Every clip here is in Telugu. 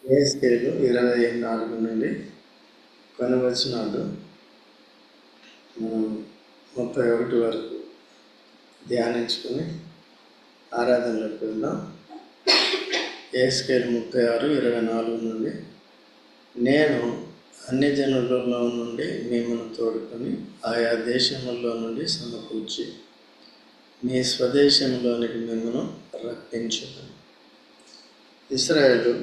యెహెజ్కేలు 24 నుండి కొన్ని వచనాలు 31 వరకు ధ్యానించుకుని ఆరాధనలోకి వెళ్దాం. యెహెజ్కేలు 36:24 నుండి, నేను అన్ని జనులలో నుండి మిమ్మల్ని తోడుకొని ఆయా దేశములలో నుండి సమకూర్చి మీ స్వదేశంలోనికి మిమ్మల్ని రప్పించును. ఇశ్రాయేలు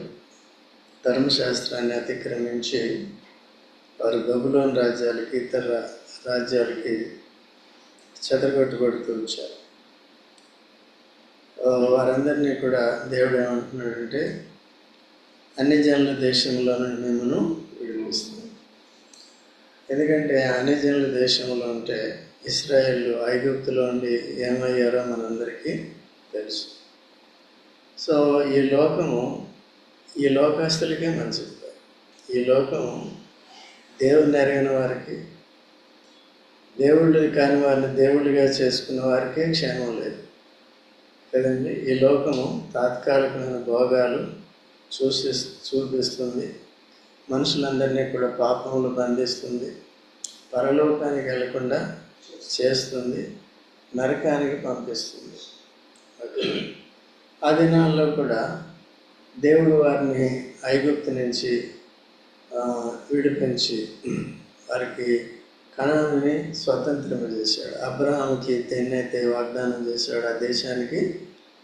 ధర్మశాస్త్రాన్ని అతిక్రమించి వారు బబులోను రాజ్యాలకి ఇతర రాజ్యాలకి చెదరగొట్టబడుతూ వచ్చారు. వారందరినీ కూడా దేవుడు ఏమంటున్నాడంటే, అన్ని జనుల దేశంలో నుండి మిమ్మల్ని విడిపిస్తుంది. ఎందుకంటే అన్ని జనుల దేశంలో ఉంటే ఇశ్రాయేలు ఐగుప్తులో ఉండి ఏమయ్యారో మనందరికీ తెలుసు. సో ఈ లోకస్తులకే మంచిది. ఈ లోకము దేవుడిని ఎరగిన వారికి, దేవుళ్ళు కాని వారిని దేవుడిగా చేసుకున్న వారికే క్షేమం లేదు కదండి. ఈ లోకము తాత్కాలికమైన భోగాలు చూపిస్తుంది, మనుషులందరినీ కూడా పాపంలో బంధిస్తుంది, పరలోకానికి వెళ్లకుండా చేస్తుంది, నరకానికి పంపిస్తుంది. ఆ దినాల్లో కూడా దేవుడు వారిని ఐగుప్తు నుంచి విడిపించి వారికి కనానుని స్వతంత్రం చేశాడు. అబ్రహాముకి దేన్నైతే వాగ్దానం చేశాడు ఆ దేశానికి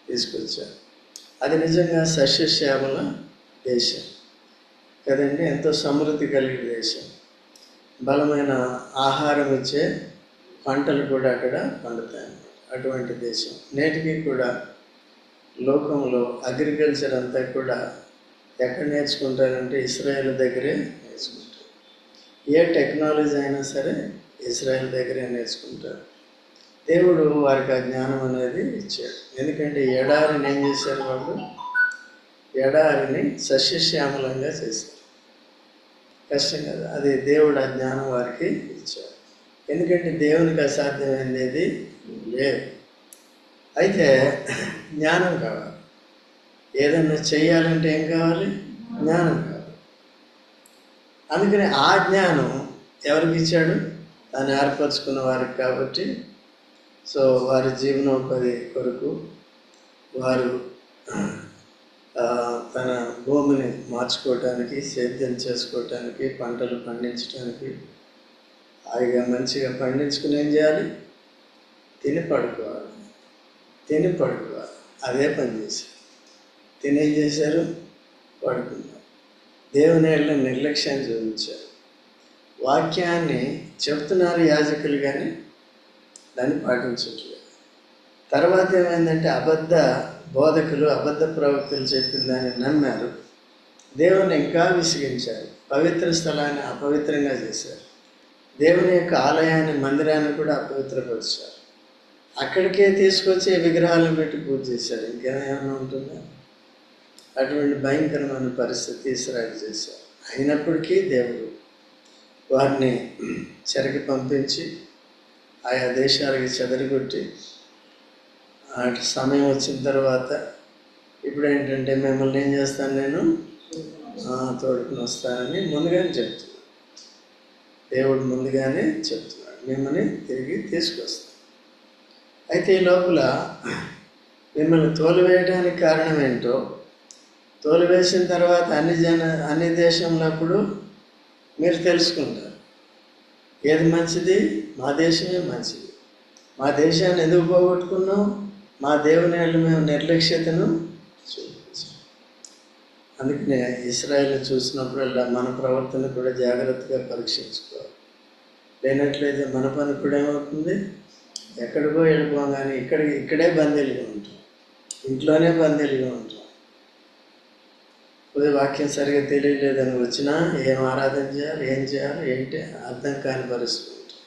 తీసుకొచ్చాడు. అది నిజంగా సస్యశ్యామల దేశం కదండి, ఎంతో సమృద్ధి కలిగిన దేశం, బలమైన ఆహారం ఇచ్చే పంటలు కూడా అక్కడ పండుతాయి. అటువంటి దేశం నేటికి కూడా లోకంలో అగ్రికల్చర్ అంతా కూడా ఎక్కడ నేర్చుకుంటారంటే ఇశ్రాయేల్ దగ్గరే నేర్చుకుంటారు. ఏ టెక్నాలజీ అయినా సరే ఇశ్రాయేల్ దగ్గరే నేర్చుకుంటారు. దేవుడు వారికి ఆ జ్ఞానం అనేది ఇచ్చాడు. ఎందుకంటే ఎడారిని ఏం చేశారు వాళ్ళు? ఎడారిని సస్యశ్యామలంగా చేశారు. కష్టం కదా, అది దేవుడు ఆ జ్ఞానం వారికి ఇచ్చాడు. ఎందుకంటే దేవునికి అసాధ్యమైనది లేదు. అయితే జ్ఞానం కావాలి. ఏదన్నా చెయ్యాలంటే ఏం కావాలి? జ్ఞానం కావాలి. అందుకని ఆ జ్ఞానం ఎవరికి ఇచ్చాడు? దాన్ని ఏర్పరచుకున్న వారికి. కాబట్టి సో వారి జీవనోపాధి కొరకు వారు తన భూమిని మార్చుకోవటానికి, సేద్యం చేసుకోవటానికి, పంటలు పండించడానికి, హాయిగా మంచిగా పండించుకుని ఏం చేయాలి? తిని పడుకోవాలి. అదే పని చేశారు. తినేం చేశారు? పడుకున్నారు. దేవుని ఏళ్ళ నిర్లక్ష్యాన్ని చూపించారు. వాక్యాన్ని చెప్తున్నారు యాజకులు, కానీ దాన్ని పాటించట్లేదు. తర్వాత ఏమైందంటే అబద్ధ బోధకులు, అబద్ధ ప్రవక్తలు చెప్పిన దాన్ని నమ్మారు. దేవుని ఇంకా విసిగించారు. పవిత్ర స్థలాన్ని అపవిత్రంగా చేశారు. దేవుని యొక్క ఆలయాన్ని, మందిరాన్ని కూడా అపవిత్రపరిచారు. అక్కడికే తీసుకొచ్చి విగ్రహాలను పెట్టి పూజ చేశారు. ఇంకేమైనా ఉంటుందా? అటువంటి భయంకరమైన పరిస్థితి ఇశ్రాయేలు చేశారు. అయినప్పటికీ దేవుడు వారిని చెరకి పంపించి ఆయా దేశాలకి చెదరగొట్టి సమయం వచ్చిన తర్వాత ఇప్పుడు ఏంటంటే, మిమ్మల్ని ఏం చేస్తాను, నేను తోడుకుని వస్తానని ముందుగానే చెప్తున్నాడు. దేవుడు ముందుగానే చెప్తున్నాడు, మిమ్మల్ని తిరిగి తీసుకొస్తాను. అయితే ఈ లోపల మిమ్మల్ని తోలివేయడానికి కారణం ఏంటో, తోలివేసిన తర్వాత అన్ని దేశంలో అప్పుడు మీరు తెలుసుకుంటారు. ఏది మంచిది? మా దేశమే మంచిది. మా దేశాన్ని ఎందుకు పోగొట్టుకున్నాం? మా దేవుని మేము నిర్లక్ష్యతను చూపించాం. అందుకనే ఇశ్రాయేల్ని చూసినప్పుడల్లా మన ప్రవర్తన కూడా జాగ్రత్తగా పరీక్షించుకోవాలి. లేనట్లయితే మన పని కూడా ఏమవుతుంది? ఎక్కడికో వెళ్ళిపోం, కానీ ఇక్కడే బందీలుగా ఉంటాం, ఇంట్లోనే బందీలుగా ఉంటాం. కొద్ది వాక్యం సరిగా తెలియలేదని వచ్చినా ఏం ఆరాధన చేయాలి, ఏం చేయాలి, ఏంటి అర్థం కాని పరిస్థితి ఉంటుంది.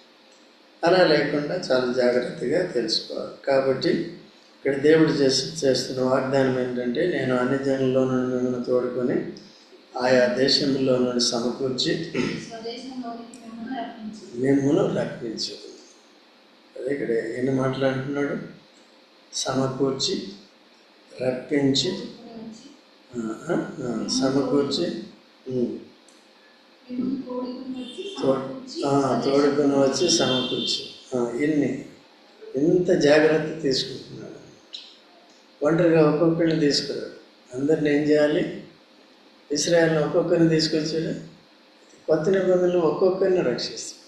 అలా లేకుండా చాలా జాగ్రత్తగా తెలుసుకోవాలి. కాబట్టి ఇక్కడ దేవుడు చేస్తున్న వాగ్దానం ఏంటంటే, నేను అన్ని జనుల్లో నుండి మిమ్మల్ని తోడుకొని ఆయా దేశంలో నుండి సమకూర్చి మిమ్మల్ని రప్పించు. అదే ఇక్కడ ఎన్ని మాట్లాడుతున్నాడు? సమకూర్చి, రప్పించి, సమకూర్చి తోడుకొని వచ్చి సమకూర్చి ఇన్ని ఇంత జాగ్రత్త తీసుకుంటున్నాడు. ఒంటరిగా ఒక్కొక్కరిని తీసుకురాడు, అందరిని ఏం చేయాలి? ఇశ్రాయేల్ని ఒక్కొక్కరిని తీసుకొచ్చాడు. కొత్త నిబంధనలు ఒక్కొక్కరిని రక్షిస్తాడు.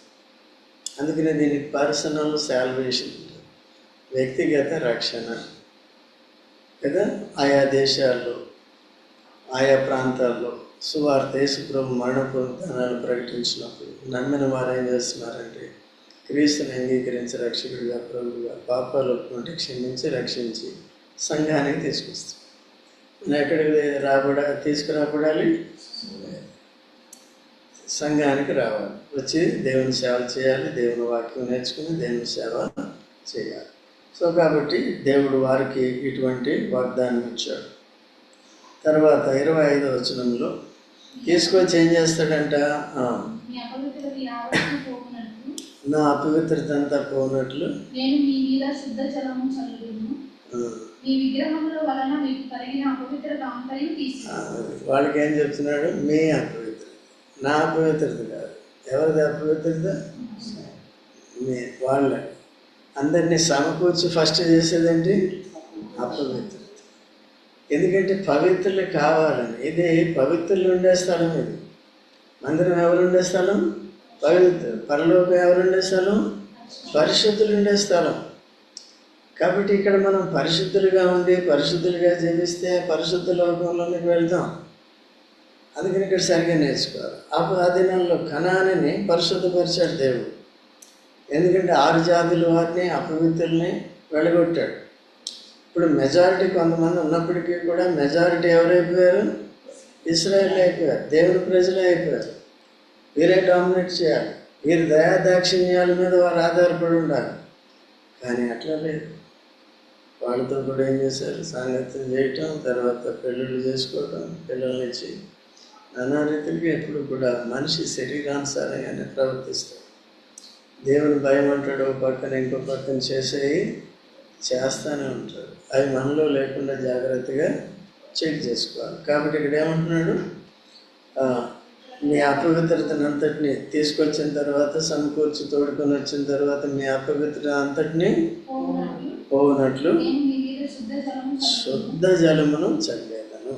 అందుకనే దీనికి పర్సనల్ సాల్వేషన్, వ్యక్తిగత రక్షణ కదా. ఆయా దేశాల్లో ఆయా ప్రాంతాల్లో సువార్త యేసుప్రభు మరణ పునరుత్థానాలు ప్రకటించినప్పుడు నమ్మిన వారు ఏం చేస్తున్నారంటే క్రీస్తుని అంగీకరించి రక్షకుడిగా ప్రభువుగా పాపాలు ఒప్పుకుంటే క్షమించి రక్షించి సంఘానికి తీసుకొస్తాం. మనం ఎక్కడికి తీసుకురాబడాలి? సంఘానికి రావాలి, వచ్చి దేవుని సేవ చేయాలి, దేవుని వాక్యం నేర్చుకుని దేవుని సేవ చేయాలి. సో కాబట్టి దేవుడు వారికి ఇటువంటి వాగ్దానం ఇచ్చాడు. తర్వాత 25వ వచనంలో తీసుకొచ్చి ఏం చేస్తాడంట? నా అపవిత్రత అంతా పోనట్లు వాళ్ళకి ఏం చెప్తున్నాడు? మీ అపవిత్రత, నా అపవిత్రత కాదు. ఎవరిది అపవిత్రత? మీ వాళ్ళ. అందరినీ సమకూర్చి ఫస్ట్ చేసేదేంటి? అపవిత్రత. ఎందుకంటే పవిత్రులు కావాలని. ఇది పవిత్రులు ఉండే స్థలం. ఇది మందిరం ఎవరు ఉండే స్థలం? పవిత్రులు. పరలోకం ఎవరు ఉండే స్థలం? పరిశుద్ధులు ఉండే స్థలం. కాబట్టి ఇక్కడ మనం పరిశుద్ధులుగా ఉండి పరిశుద్ధులుగా జీవిస్తే పరిశుద్ధ లోకంలోనికి వెళ్తాం. అందుకని ఇక్కడ సరిగ్గా నేర్చుకోవాలి. ఆ దినాల్లో కనానిని పరిశుద్ధపరిచాడు దేవుడు. ఎందుకంటే 6 జాతుల వారిని అపవిత్రుల్ని వెళ్ళగొట్టాడు. ఇప్పుడు మెజారిటీ కొంతమంది ఉన్నప్పటికీ కూడా మెజారిటీ ఎవరైపోయారు? ఇశ్రాయేల్ అయిపోయారు, దేవుని ప్రజలే అయిపోయారు. వీరే డామినేట్ చేయాలి, వీరి దయాదాక్షిణ్యాల మీద వారు ఆధారపడి ఉండాలి. కానీ అట్లా లేదు. వాళ్ళతో కూడా ఏం చేశారు? సాంగత్యం చేయటం, తర్వాత పెళ్ళిళ్ళు చేసుకోవటం, పిల్లల్నిచ్చి నానా రీతిగా ఎప్పుడు కూడా మనిషి శరీరానుసారంగానే ప్రవర్తిస్తాడు. దేవుని భయం అంటాడు ఒక పక్కన, ఇంకో పక్కన చేస్తూనే ఉంటాడు. అవి మనలో లేకుండా జాగ్రత్తగా చెక్ చేసుకోవాలి. కాబట్టి ఇక్కడ ఏమంటున్నాడు? మీ అపవిత్రతను అంతటిని తీసుకొచ్చిన తర్వాత సమకూర్చి తోడుకొని వచ్చిన తర్వాత మీ అపవిత్రత అంతటిని పోనట్లు శుద్ధ జలమును చల్లేదను.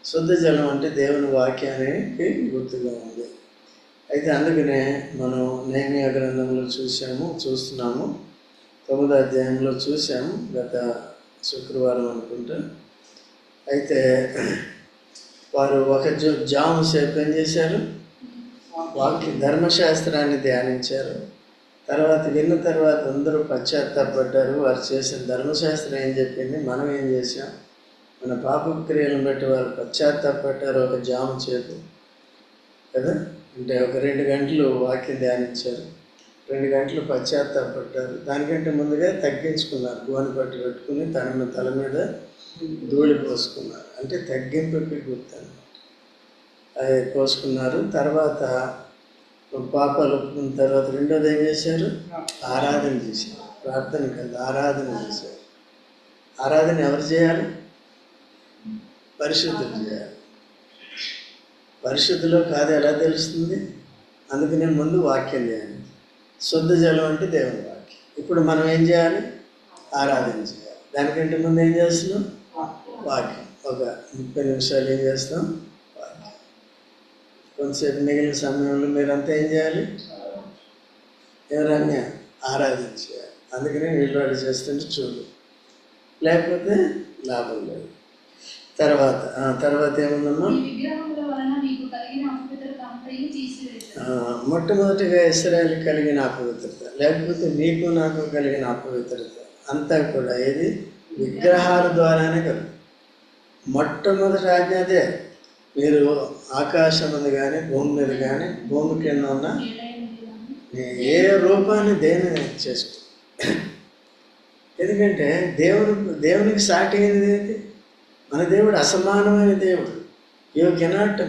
శుద్ధ జలం అంటే దేవుని వాక్యానికి గుర్తుగా ఉంది. అయితే అందుకనే మనం నెహెమ్యా గ్రంథంలో చూస్తున్నాము 9వ అధ్యాయంలో చూసాము గత శుక్రవారం అనుకుంటా. అయితే వారు ఒక జాము సేపు ఏం చేశారు? ధర్మశాస్త్రాన్ని ధ్యానించారు. తర్వాత విన్న తర్వాత అందరూ పశ్చాత్తాపడ్డారు. వారు చేసిన ధర్మశాస్త్రం ఏం చెప్పింది, మనం ఏం చేసాం, మన పాప క్రియలను బట్టి వారు పశ్చాత్తాపడ్డారు. ఒక జాము చేపు కదా, అంటే ఒక 2 గంటలు వాక్యం ధ్యానించారు, 2 గంటలు పశ్చాత్తాపడ్డారు. దానికంటే ముందుగా తగ్గించుకున్నారు, గోనె పట్టు పెట్టుకుని తల మీద ధూళి పోసుకున్నారు. అంటే తగ్గింపుకి గుర్తు అన్నమాట. అది పోసుకున్నారు. తర్వాత పాపాలు ఒప్పుకున్న తర్వాత రెండోది ఏం చేశారు? ఆరాధన చేశారు. ప్రార్థన కాదు, ఆరాధన చేశారు. ఆరాధన ఎవరు చేయాలి? పరిశుద్ధులు చేయాలి. పరిశుద్ధిలో కాదు ఎలా తెలుస్తుంది? అందుకనే ముందు వాక్యం చేయాలి. శుద్ధ జలం అంటే దేవుని వాక్యం. ఇప్పుడు మనం ఏం చేయాలి? ఆరాధన చేయాలి. దానికంటే ముందు ఏం చేస్తున్నాం? వాక్యం. ఒక 30 నిమిషాలు ఏం చేస్తాం? వాక్యం. కొంతసేపు మిగిలిన సమయంలో మీరంతా ఏం చేయాలి? ఎవరన్నా ఆరాధన చేయాలి. అందుకనే వీళ్ళు చేస్తుంటే చూడు, లేకపోతే లాభం లేదు. తర్వాత ఏముందమ్మా? మొట్టమొదటిగా ఇశ్రాయేలు కలిగిన అపవిత్రత, లేకపోతే మీకు నాకు కలిగిన అపవిత్రత అంతా కూడా ఏది? విగ్రహాల ద్వారానే కలుగు. మొట్టమొదటి ఆజ్ఞ అదే. మీరు ఆకాశం మీద కానీ భూమి మీద కానీ భూమి కింద ఉన్న ఏ రూపాన్ని దేని చేసుకో. ఎందుకంటే దేవునికి సాటి అయినది ఏంటి? మన దేవుడు అసమానమైన దేవుడు. You cannot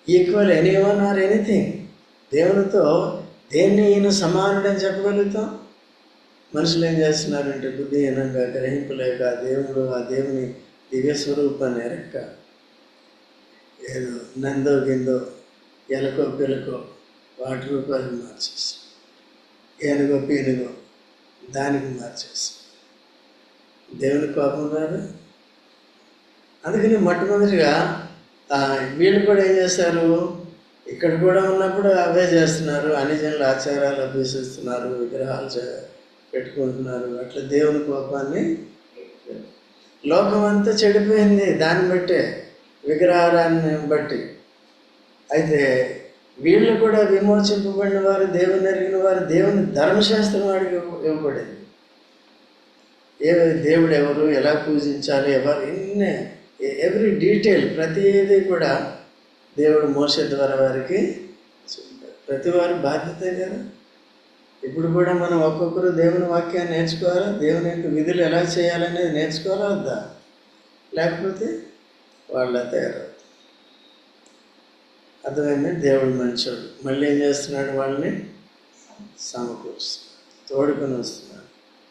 equal anyone or anything. దేవునితో దేన్ని ఈయన సమానుడని చెప్పగలుగుతాం? మనుషులు ఏం చేస్తున్నారంటే బుద్ధిహీనంగా గ్రహింపలేక ఆ దేవుని దివ్య స్వరూపాన్ని ఎరక్క ఏదో నందో గిందో ఎలకో పిలకో వాటి రూపాయలు మార్చేసి, ఏనుగో పీనుగో దానికి మార్చేసి దేవుని కోపం రాదు. అందుకని మొట్టమొదటిగా వీళ్ళు కూడా ఏం చేస్తారు, ఇక్కడ కూడా ఉన్నప్పుడు అవే చేస్తున్నారు, అన్ని జనుల ఆచారాలు అభ్యసిస్తున్నారు, విగ్రహాలు పెట్టుకుంటున్నారు. అట్లా దేవుని కోపాన్ని, లోకం అంతా చెడిపోయింది దాన్ని బట్టే, విగ్రహారాన్ని బట్టి. అయితే వీళ్ళు కూడా విమోచింపబడిన వారు, దేవుని ఎరిగిన వారు, దేవుని ధర్మశాస్త్రం వాడికి ఇవ్వబడింది. దేవుడు ఎవరు, ఎలా పూజించాలి, ఎవరు, ఇన్ని ఎవ్రీ డీటెయిల్ ప్రతిదీ కూడా దేవుడు మోషే ద్వారా వారికి చెప్పారు. ప్రతి వారి బాధ్యతే కదా. ఇప్పుడు కూడా మనం ఒక్కొక్కరు దేవుని వాక్యాన్ని నేర్చుకోవాలా, దేవుని యొక్క విధులు ఎలా చేయాలనేది నేర్చుకోవాలా వద్దా? లేకపోతే వాళ్ళ తయారవుతారు. అర్థమైంది? దేవుడు మంచోడు. మళ్ళీ ఏం చేస్తున్నాడు, వాళ్ళని సమకూరుస్తున్నాడు, తోడుకొని వస్తున్నాడు.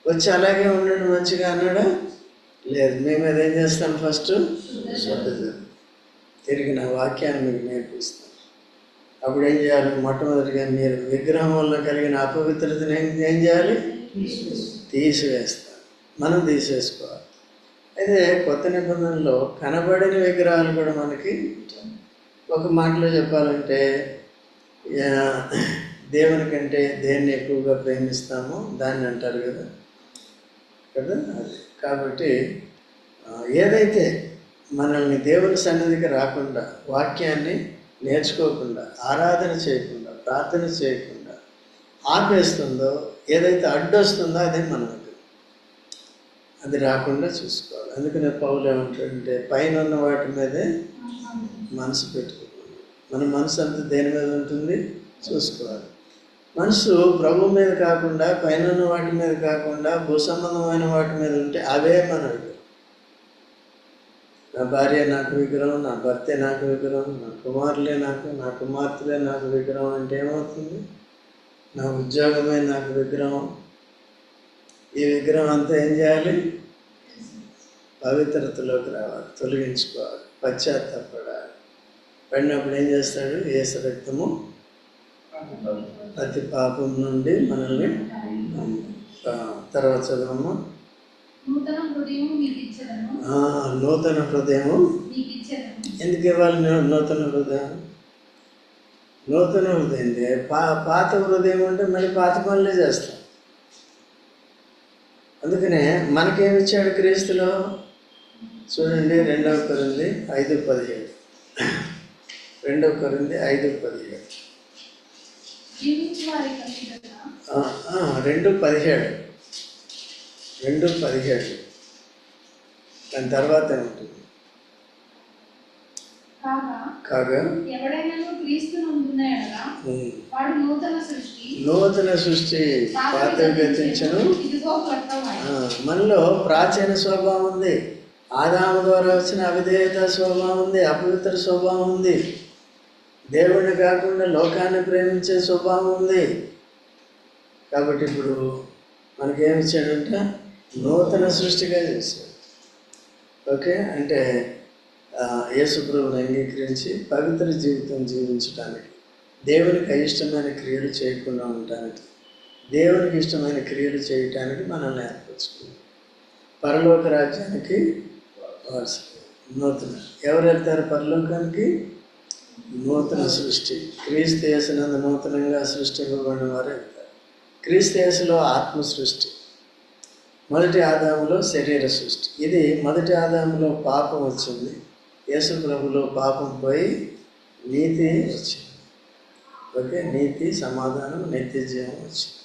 వచ్చి అలాగే ఉండండి మంచిగా అన్నాడా? లేదు, మేము ఏదేం చేస్తాం, ఫస్ట్ శ్రద్ధ తిరిగి నా వాక్యాన్ని మీకు నేర్పిస్తాను. అప్పుడు ఏం చేయాలి, మొట్టమొదటిగా మీరు విగ్రహం వల్ల కలిగిన అపవిత్రతను ఏం చేయాలి, తీసివేస్తారు. మనం తీసేసుకోవాలి. అయితే కొత్త నిబంధనలో కనబడని విగ్రహాలు కూడా మనకి, ఒక మాటలో చెప్పాలంటే దేవుని కంటే దేన్ని ఎక్కువగా ప్రేమిస్తామో దాన్ని అంటారు కదా అది. కాబట్టి ఏదైతే మనల్ని దేవుని సన్నిధికి రాకుండా, వాక్యాన్ని నేర్చుకోకుండా, ఆరాధన చేయకుండా, ప్రార్థన చేయకుండా ఆపేస్తుందో, ఏదైతే అడ్డొస్తుందో అదే మనకు, అది రాకుండా చూసుకోవాలి. అందుకనే పౌలు ఏమంటాడంటే, పైన ఉన్న వాటి మీదే మనసు పెట్టుకోవాలి. మన మనసు అంతా దేని మీద ఉంటుంది చూసుకోవాలి. మనసు ప్రభు మీద కాకుండా, పైన ఉన్న వాటి మీద కాకుండా, భూసంబంధమైన వాటి మీద ఉంటే అవే మన విగ్రహం. నా భార్య నాకు విగ్రహం, నా భర్తే నాకు విగ్రహం, నా కుమారులే నాకు, నా కుమార్తెలే నాకు విగ్రహం అంటే ఏమవుతుంది? నా ఉద్యోగమే నాకు విగ్రహం. ఈ విగ్రహం అంతా ఏం చేయాలి, పవిత్రతలోకి రావాలి, తొలగించుకోవాలి, పశ్చాత్తాపడాలి. పడినప్పుడు ఏం చేస్తాడు, యేసు రక్తము ప్రతి పాపం నుండి మనల్ని. తర్వాత చదవమ్మా. నూతన హృదయము ఎందుకు ఇవ్వాలి? నూతన హృదయం, నూతన హృదయం. పాత హృదయం అంటే మళ్ళీ పాత పనులే చేస్తాం. అందుకనే మనకేమిచ్చాడు క్రీస్తులో? చూడండి, 2 కొరింథీ 5:17. 2 కొరింథీ 5:17. 2:17. 2:17. దాని తర్వాత ఏముంటుంది? కాగా నూతన సృష్టి, పాత గతించను. మనలో ప్రాచీన స్వభావం ఉంది, ఆదాము ద్వారా వచ్చిన అవిధేయత స్వభావం ఉంది, అపవిత్ర స్వభావం ఉంది, దేవుడిని కాకుండా లోకాన్ని ప్రేమించే స్వభావం ఉంది. కాబట్టి ఇప్పుడు మనకేమి ఇచ్చాడంటే నూతన సృష్టిగా చేశాడు. ఓకే, అంటే యేసు ప్రభువుని అంగీకరించి పవిత్ర జీవితం జీవించడానికి, దేవునికి అయిష్టమైన క్రియలు చేయకుండా ఉండటానికి, దేవునికి ఇష్టమైన క్రియలు చేయటానికి మనల్ని ఏర్పరచుకున్నాం. పరలోక రాజ్యానికి నూతన. ఎవరు వెళ్తారు పరలోకానికి? నూతన సృష్టి, క్రీస్తు యేసునందు నూతనంగా సృష్టింపబడిన వారు వెళ్తారు. క్రీస్తు యేసులో ఆత్మ సృష్టి, మొదటి ఆదాములో శరీర సృష్టి. ఇది మొదటి ఆదాములో పాపం వచ్చింది, యేసు ప్రభులో పాపం పోయి నీతి వచ్చింది. ఓకే, నీతి, సమాధానం, నిత్య జీవం వచ్చింది.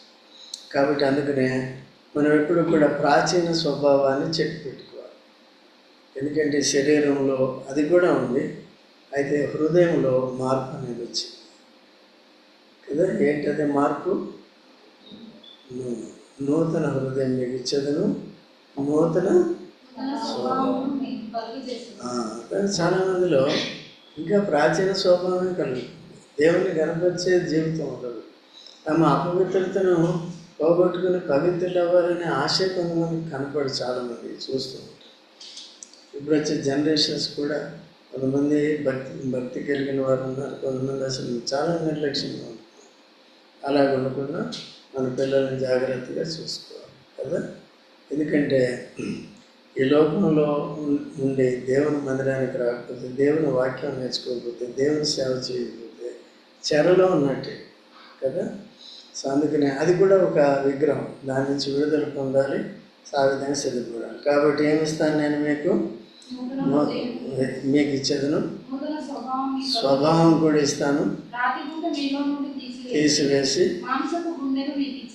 కాబట్టి అందుకనే మనం ఎప్పుడు కూడా ప్రాచీన స్వభావాన్ని చెక్ పెట్టుకోవాలి. ఎందుకంటే శరీరంలో అది కూడా ఉంది, అయితే హృదయంలో మార్పు అనేది వచ్చింది కదా. ఏంటదే మార్పు? నూతన హృదయం మీకు ఇచ్చేదను, నూతన స్వభావం. చాలా మందిలో ఇంకా ప్రాచీన స్వభావమే కలుగుతుంది, దేవుని కనపరిచే జీవితం ఉండదు. తమ అపవిత్రతను పోగొట్టుకుని పవిత్రులు అవ్వాలనే ఆశ కొంతమంది కనపడి చాలామంది చూస్తూ ఉంటారు. ఇప్పుడు వచ్చే జనరేషన్స్ కూడా కొంతమంది భక్తి కలిగిన వారు ఉన్నారు, కొంతమంది అసలు చాలా నిర్లక్ష్యంగా ఉంటారు. అలా ఉండకుండా మన పిల్లల్ని జాగ్రత్తగా చూసుకోవాలి కదా. ఎందుకంటే ఈ లోకంలో ఉండి దేవుని మందిరానికి రాకపోతే, దేవుని వాక్యం నేర్చుకోకపోతే, దేవుని సేవ చేయకపోతే చెరలో ఉన్నట్టే కదా. సో అందుకనే అది కూడా ఒక విగ్రహం, దాని నుంచి విడుదల పొందాలి, ఆ విధంగా సిద్ధపడాలి. కాబట్టి ఏమిస్తాను నేను మీకు ఇచ్చేదను, స్వభావం కూడా ఇస్తాను, తీసివేసి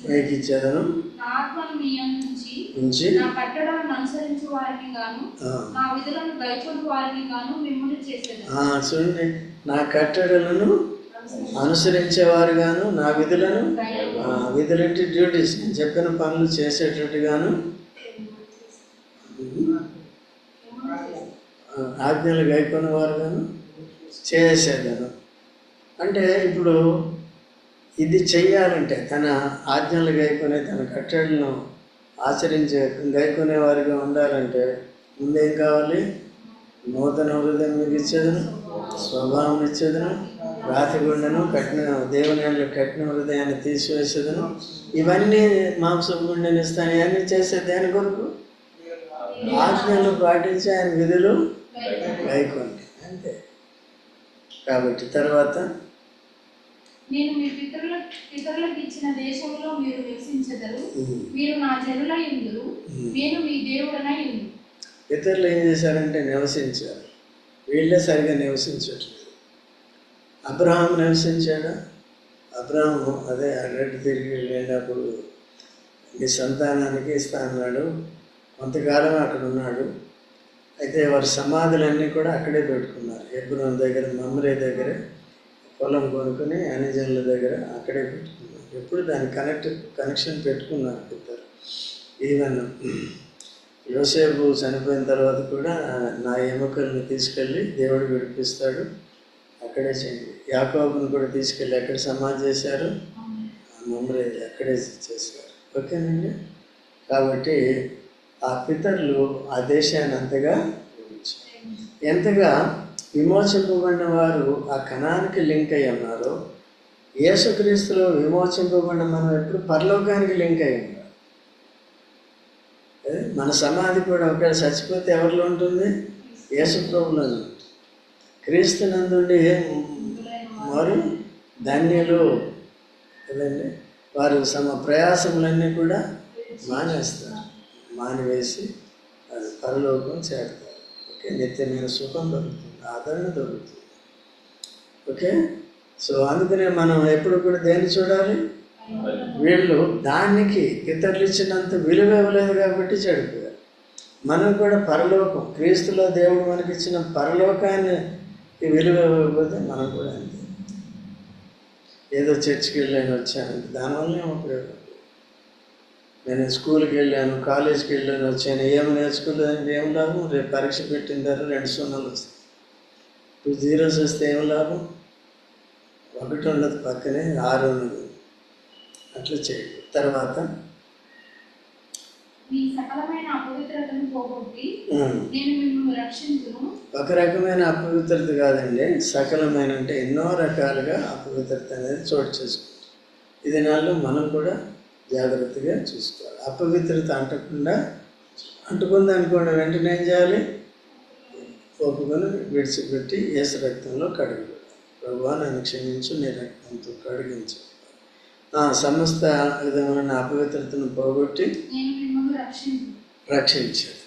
మీకు ఇచ్చేదను, ఉంచి చూడండి, నా కట్టడలను అనుసరించేవారుగాను, నా విధులంటే డ్యూటీస్, నేను చెప్పిన పనులు చేసేటట్టుగాను, ఆజ్ఞలు గైకొని వారుగాను చేసేదాను. అంటే ఇప్పుడు ఇది చెయ్యాలంటే తన ఆజ్ఞలు గైకొని తన కట్టడలను ఆచరించే గైకొనే వారిగా ఉండాలంటే ముందేం కావాలి? నూతన హృదయం మీకు ఇచ్చేదను, స్వభావం ఇచ్చేదను, రాతి గుండెను దేవుని కఠిన హృదయాన్ని తీసివేసేదను. ఇవన్నీ మాంసపు గుండెని ఇస్తాను. ఇవన్నీ చేసే దేని కొరకు? ఆజ్ఞలు పాటించి ఆయన విధులు గైకోండి, అంతే. కాబట్టి తర్వాత నేను మీ పితరులకు ఇచ్చిన దేశంలో మీరు నివసించెదరు, మీరు నా జనులై ఉందురు, నేను మీ దేవుడనై ఉందును. పితరులు ఏం చేశారంటే నివసించారు, వీళ్ళే సరిగా నివసించట్లేదు. అబ్రహాం నివసించాడా? అబ్రహాము అదే అడ్రడ్డి తిరిగి వెళ్ళినప్పుడు నీ సంతానానికి ఇస్తా అన్నాడు. కొంతకాలం అక్కడ ఉన్నాడు. అయితే వారి సమాధులన్నీ కూడా అక్కడే పెట్టుకున్నారు. హెబ్రోన్ దగ్గర, మమ్రే దగ్గర పొలం కొనుక్కొని అనిజన్ల దగ్గర అక్కడే పెట్టుకున్నారు. ఎప్పుడు దాని కనెక్షన్ పెట్టుకున్నారు ఇద్దరు. ఈవెన్ యోసేపు చనిపోయిన తర్వాత కూడా నా ఎముకల్ని తీసుకెళ్ళి దేవుడు విడిపిస్తాడు, అక్కడే చేయండి. యాకోబుని కూడా తీసుకెళ్ళి ఎక్కడ సమాధి చేశారు? మమ్రే, అక్కడే చేశారు. ఓకేనండి. కాబట్టి ఆ పితరులు ఆ దేశాన్ని అంతగా ఎంతగా విమోచింపబడిన వారు ఆ కణానికి లింక్ అయి ఉన్నారు. యేసుక్రీస్తులో విమోచింపబడిన మనం ఎప్పుడు పరలోకానికి లింక్ అయి ఉన్నారు. మన సమాధి కూడా ఒకవేళ చచ్చిపోతే ఎవరిలో ఉంటుంది? యేసు ప్రభువులో ఉంటుంది. క్రీస్తు నందుండి వారు ధన్యులు కదండి. వారు ప్రయాసములన్నీ కూడా మానేస్తారు, మానివేసి పరలోకం చేరుతారు. ఓకే, నిత్యమైన సుఖం దొరుకుతుంది, ఆదరణ దొరుకుతుంది. ఓకే, సో అందుకనే మనం ఎప్పుడు కూడా దేన్ని చూడాలి? వీళ్ళు దానికి ఇతరులు ఇచ్చినంత విలువ ఇవ్వలేదు కాబట్టి చెడిపోయారు. మనం కూడా పరలోకం, క్రీస్తులో దేవుడు మనకి ఇచ్చిన పరలోకాన్ని విలువ ఇవ్వకపోతే మనం కూడా అంతే. ఏదో చర్చికి వెళ్ళాను వచ్చాను, దానివల్ల ఉపయోగం. నేను స్కూల్కి వెళ్ళాను, కాలేజీకి వెళ్ళాను వచ్చాను, ఏమి నేర్చుకోలేదంటే ఏం లాభం? రేపు పరీక్ష పెట్టిన తర్వాత 2 సున్నాలు వస్తాయి. ఇప్పుడు 0s వస్తే ఏం లాభం? 1 ఉండదు, పక్కనే 6 ఉన్నది. అట్లా చేయండి. తర్వాత ఒక రకమైన అపవిత్రత కాదండి, సకలమైన అంటే ఎన్నో రకాలుగా అపవిత్రత అనేది చోటు చేసుకుంటాం. ఇది నాళ్ళు మనం కూడా జాగ్రత్తగా చూసుకోవాలి. అపవిత్రత అంటుకుంది అనుకోండి, వెంటనే ఏం చేయాలి? ఒప్పుకొని విడిచిపెట్టి యేసు రక్తంలో కడుగు. ప్రభువా నన్ను క్షమించు, నీ రక్తంతో కడిగించు. సమస్త విధమైన అపవిత్రతను పోగొట్టి రక్షించారు.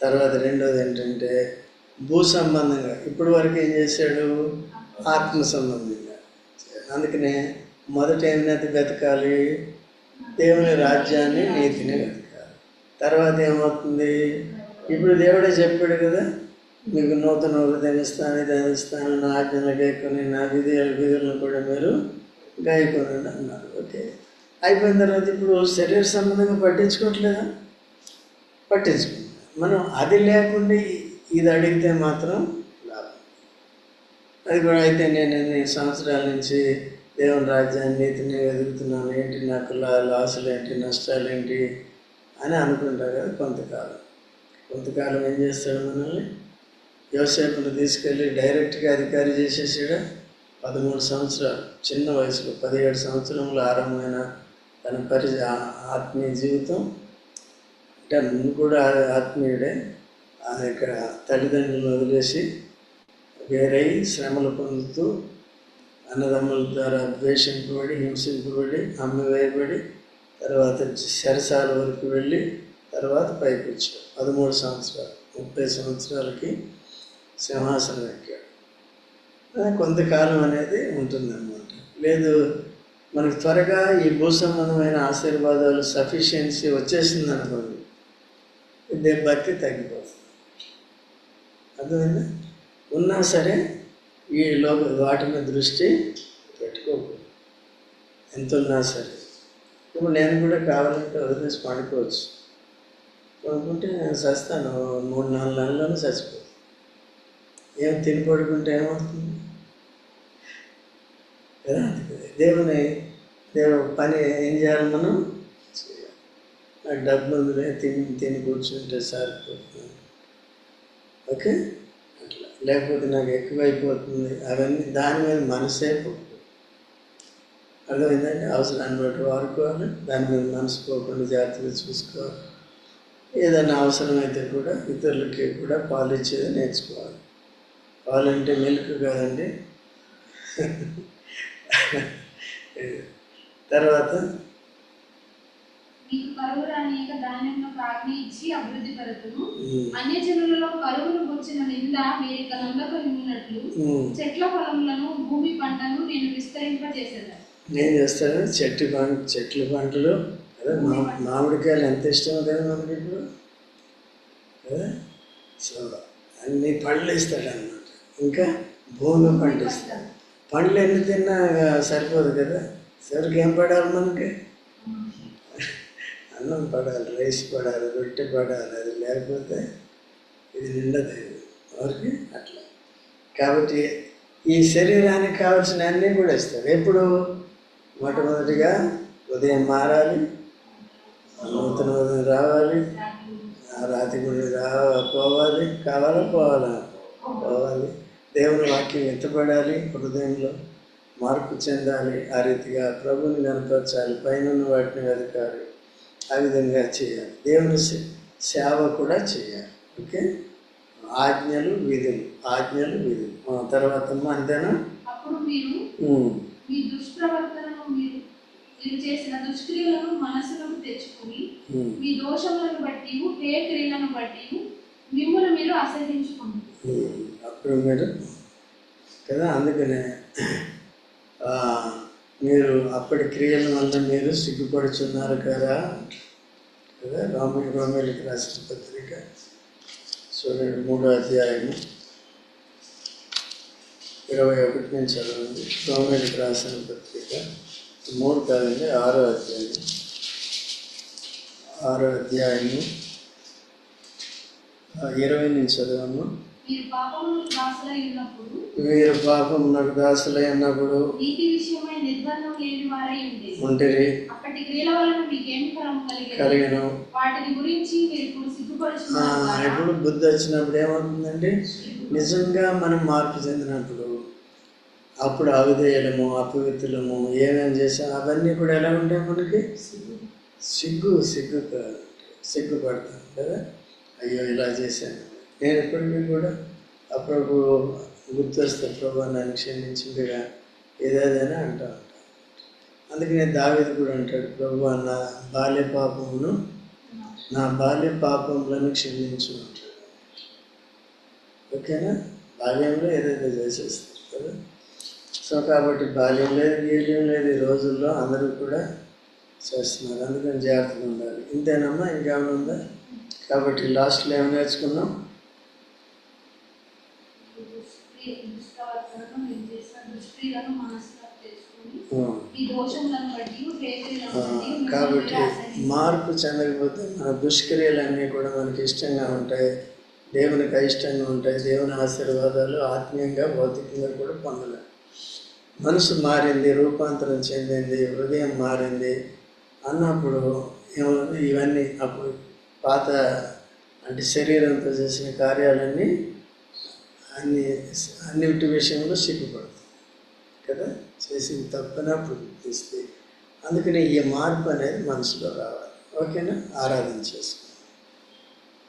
తర్వాత రెండోది ఏంటంటే భూ సంబంధంగా, ఇప్పటి వరకు ఏం చేశాడు? ఆత్మ సంబంధంగా. అందుకనే మొదట ఏమినది వెతకాలి? దేవుని రాజ్యాన్ని, నీతిని వెతకాలి. తర్వాత ఏమవుతుంది? ఇప్పుడు దేవుడే చెప్పాడు కదా, మీకు నూతన హృదయం ఇస్తాను, ఇదని ఇస్తాను, నా ఆజ్ఞలు గాయకొని, నా విధులను కూడా మీరు గాయకొనండి అన్నారు. ఓకే, అయిపోయిన తర్వాత ఇప్పుడు శరీర సంబంధంగా పట్టించుకోవట్లేదా? పట్టించుకుంటాం. మనం అది లేకుండా ఇది అడిగితే మాత్రం లాభం. అది కూడా అయితే నేను ఎన్ని సంవత్సరాల నుంచి దేవుని రాజ్యాన్ని, నీతిని వెతుకుతున్నాను, ఏంటి నాకు లాసులు ఏంటి, నష్టాలు ఏంటి అని అనుకుంటారు కదా కొంతకాలం. కొంతకాలం ఏం చేస్తాడు మనల్ని? యోసేపును తీసుకెళ్ళి డైరెక్ట్గా అధికారి చేసేసాడు. 13 సంవత్సరాలు చిన్న వయసులో, 17 సంవత్సరంలో ఆరంభమైన తన ఆత్మీయ జీవితం. అంటే ముందు కూడా ఆత్మీయుడే. ఇక్కడ తల్లిదండ్రులను వదిలేసి వేరై శ్రమలు పొందుతూ అన్నదమ్ముల ద్వారా ద్వేషింపబడి, హింసింపబడి, అమ్మివేయబడి, తర్వాత చెరసాల వరకు వెళ్ళి తర్వాత పైకి వచ్చాడు. 13 సంవత్సరాలు, 30 సంవత్సరాలకి సింహాసనం ఎక్కాడు. కొంతకాలం అనేది ఉంటుందన్నమాట. లేదు మనకు త్వరగా ఈ భూసంబంధమైన ఆశీర్వాదాలు సఫిషియన్సీ వచ్చేసింది అనుకోండి, భక్తి తగ్గిపోతుంది. అర్థమైందా? ఉన్నా సరే ఈ వాటి మీద దృష్టి పెట్టుకోకూడదు. ఎంత ఉన్నా సరే. ఇప్పుడు నేను కూడా కావాలంటే వదిలేసి పడుకోవచ్చు. పడుకుంటే నేను చస్తాను, 3-4 నెలల్లోనే చచ్చిపోతాను. ఏం తిని పడుకుంటే ఏమవుతుంది కదా? దేవుని పని ఏం చేయాలి మనం? చేయాలి. నాకు డబ్బు ఉందిలే, తిని కూర్చుంటే సరిపోతుంది. ఓకే, అట్లా. లేకపోతే నాకు ఎక్కువైపోతుంది, అవన్నీ దాని మీద మనసే పోతుంది. అర్థమైందండి? అవసరాన్ని బట్టి వాడుకోవాలి, దాని మీద మనసు పోకుండా జాగ్రత్తగా చూసుకోవాలి. ఏదైనా అవసరమైతే కూడా ఇతరులకి కూడా పాలు ఇచ్చేది నేర్చుకోవాలి. పాలు అంటే మిల్క్ కాదండి. తర్వాత మీకు కరువు రానియక ధాన్యమునకు ఆజ్ఞ ఇచ్చి అభివృద్ధి పరచును. అన్యజనులలో కరువును గుర్చిన నింద మీరిక నొందకొనినట్లు చెట్ల పొలములను భూమి పంటను నేను విస్తరింపజేసేదాన్ని. నేను చేస్తాను. చెట్లు పంటలు కదా, మామిడికాయలు ఎంత ఇష్టం కదా మనకి ఇప్పుడు కదా. సో అన్ని పండ్లు ఇస్తాడు అన్నమాట. ఇంకా భూమి పంట ఇస్తాడు. పండ్లు ఎన్ని తిన్నా సరిపోదు కదా. సరికి ఏం పడాలి మనకి? అన్నం పడాలి, రైస్ పడాలి, రొట్టె పడాలి. అది లేకపోతే ఇది నిండదు ఎవరికి అట్లా. కాబట్టి ఈ శరీరానికి కావాల్సిన అన్నీ కూడా ఇస్తారు. ఎప్పుడు? మొట్టమొదటిగా ఉదయం మారాలి, నూతన ఉదయం రావాలి, రాతి గుడి పోవాలి. పోవాలి. దేవుని వాక్యం ఎత్తపడాలి, హృదయంలో మార్పు చెందాలి. ఆ రీతిగా ప్రభుని కనపరచాలి, పైన వాటిని వెతకాలి. ఆ విధంగా చేయాలి. దేవుని సేవ కూడా చేయాలి. ఓకే, ఆజ్ఞలు విధులు. తర్వాత అంతేనా? అప్పుడు మీరు మీ దుష్ప్రవర్తనను మీరు చేసిన దుష్క్రియలను మనసులోకి తెచ్చుకుని మీ దోషములను బట్టి హే క్రియలను బట్టి మిమ్మల్ని మీరు అసహించుకుంటారు. అప్పుడు మీరు కదా, అందుకనే మీరు అప్పటి క్రియల వల్ల మీరు సిగ్గుపడుచున్నారు కదా. రోమేలికి రాసిన పత్రిక చూడండి, 3వ అధ్యాయము 21 నుంచి చదవండి. రోమేలికి రాసిన పత్రిక 3 కాదండి, 6వ అధ్యాయము 20 నుంచి చదవము. మీరు పాపమునకు దాసులై ఉన్నప్పుడు నీతి విషయమై నిర్బంధం లేని వారై ఉంటిరి. అప్పటి క్రియల వలన మీకేమి ఫలము కలిగెను? వాటిని గురించి మీరు ఇప్పుడు సిగ్గుపడుచున్నారు. ఇప్పుడు బుద్ధి వచ్చినప్పుడు ఏమవుతుందండి? నిజంగా మనం మార్పు చెందినప్పుడు అప్పుడు అవిధేయులము, అపవిత్రులము, ఏమేమి చేసాం అవన్నీ కూడా ఎలా ఉంటాయి మనకి? సిగ్గుపడతాం కదా. అయ్యో ఇలా చేశాను. నేను ఎప్పటికీ కూడా అప్పుడప్పుడు గుర్తొస్తే ప్రభు నన్ను క్షమించిందిగా ఏదేదైనా అంటూ ఉంటాను. అందుకనే దావీదు కూడా అంటాడు, ప్రభు నా బాల్య పాపములను క్షమించు అంటాడు. ఓకేనా? బాల్యంలో ఏదైతే చేసేస్తారు కదా. సో కాబట్టి బాల్యం లేదు, గీల్యం లేదు. ఈ రోజుల్లో అందరూ కూడా చేస్తున్నారు. అందుకని జాగ్రత్తగా ఉండాలి. ఇంతేనమ్మా, ఇంకేమైనా ఉందా? కాబట్టి లాస్ట్లో ఏమి నేర్చుకున్నాం? కాబట్టి మార్పు చెందకపోతే మన దుష్క్రియలన్నీ కూడా మనకి ఇష్టంగా ఉంటాయి, దేవునికి అయిష్టంగా ఉంటాయి. దేవుని ఆశీర్వాదాలు ఆత్మీయంగా, భౌతికంగా కూడా పొందలేం. మనసు మారింది, రూపాంతరం చెందింది, హృదయం మారింది అన్నప్పుడు ఇవన్నీ అప్పుడు పాత అంటే శరీరంతో చేసిన కార్యాలన్నీ అన్నిటి విషయంలో సిగ్గుపడుతుంది కదా, చేసింది తప్పనప్పుడు తీస్తే. అందుకని ఈ మార్పు అనేది మనసులో రావాలి. ఓకేనా? ఆరాధన చేసుకో.